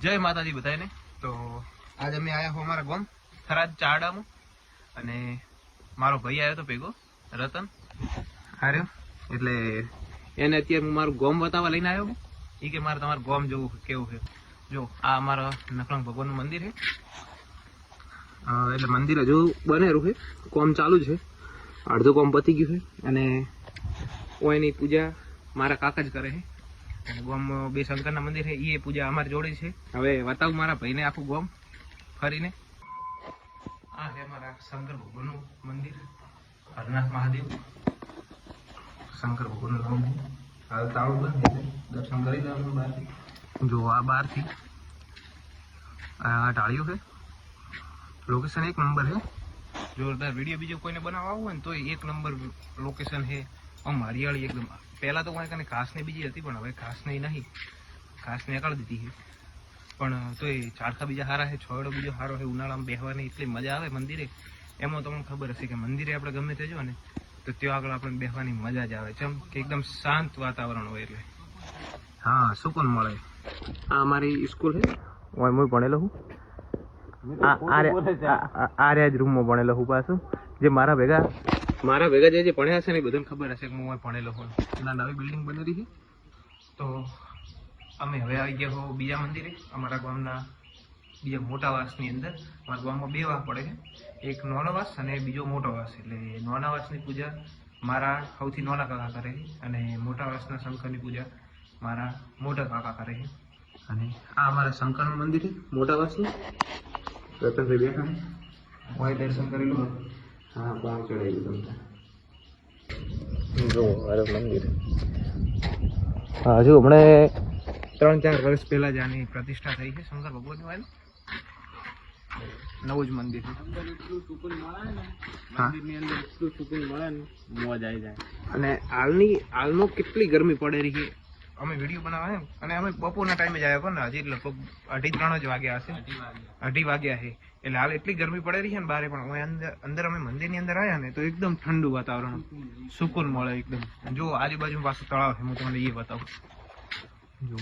જય માતાજી બધાને। તો આજ અમે આયા હો અમારા ગામ થરાદ ચારડામાં અને મારો ભાઈ આવ્યો તો ભેગો રતન આર્યો એટલે એને અત્યારે હું મારું ગામ બતાવવા લઈને આવ્યો એ કે મારે તમારું ગામ જોવું કેવું છે। જો આ અમારા નકળંગ ભગવાનનું મંદિર છે એટલે મંદિર હજુ બનેલું છે, કામ ચાલુ છે, અડધું કામ પતી ગયું છે અને એની પૂજા મારા કાકા જ કરે છે અને ગામમાં બે શંકરના મંદિર છે એ પૂજા અમારી જોડે છે। હવે બતાવું મારા ભાઈને આખું ગામ ફરીને। આ છે મારા શંકર ભગવાનનું મંદિર, હરનાથ મહાદેવ શંકર ભગવાનનું નામ છે। હાલ તાળું બંધ છે, દર્શન કરી લેવાનું બહારથી। જો આ બહારથી આ ટાળીઓ છે, લોકેશન એક નંબર છે, જોરદાર। વિડીયો બીજો કોઈને બનાવવા હોય ને તો એક નંબર લોકેશન છે, આમ હરિયાળી એકદમ। પહેલા તો કોઈ કને ઘાસ ને બીજી હતી પણ હવે ઘાસ ને નહીં, ઘાસ ને નીકાળી દીધી છે પણ તો એ ઝાડખા બીજા સારા છે, છોડો બીજો સારો છે, ઉનાળામાં બેસવાની એટલી મજા આવે મંદિરે। એમાં તમને ખબર હશે કે મંદિરે આપણે ગમે તે જો ને તો ત્યાં આગળ આપણે બેસવાની મજા જ આવે, જેમ કે એકદમ શાંત વાતાવરણ હોય એટલે હા સુકૂન મળે। આ અમારી સ્કૂલ છે, હું ભણેલો છું, આ જ રૂમમાં ભણેલો હું પાછું। જે મારા ભેગા જે ભણ્યા છે ને એ બધાને ખબર હશે કે હું ભણેલો હોઉં। એના નવી બિલ્ડિંગ બનેલી છે તો અમે હવે આવી ગયા હો બીજા મંદિરે, અમારા ગામના બીજા મોટા વાસની અંદર। અમારા ગામમાં બે વાસ પડે છે, એક નાનો વાસ અને બીજો મોટો વાસ। એટલે નાના વાસની પૂજા મારા સૌથી નાના કાકા કરે છે અને મોટા વાસના શંકરની પૂજા મારા મોટા કાકા કરે છે। અને આ અમારા શંકરનું મંદિર છે મોટા વાસનું, રતનભાઈ બેઠા છે, હું દર્શન કરી લઉં। હા બાર ચડાવી તમને જો મંદિર। હા હજુ હમણાં 3-4 વર્ષ પહેલા જ આની પ્રતિષ્ઠા થઈ છે શંકર ભગવાનની વાળી, નવું જ મંદિર છે। અને હાલનો કેટલી ગરમી પડે રહી છે, અમે વિડીયો બનાવ્યા અને અમે બપોરના ટાઈમે જ આવ્યા પણ હજી લગભગ 2:30 જ વાગ્યા હશે, 2:30 વાગ્યા છે એટલે હાલ એટલી ગરમી પડે રહી છે ને બારે, પણ અંદર અમે મંદિરની અંદર આવ્યા ને તો એકદમ ઠંડુ વાતાવરણ, સુકૂન મળે એકદમ। જો આજુબાજુ પાછું તળાવ છે, હું તમને એ બતાવું। જો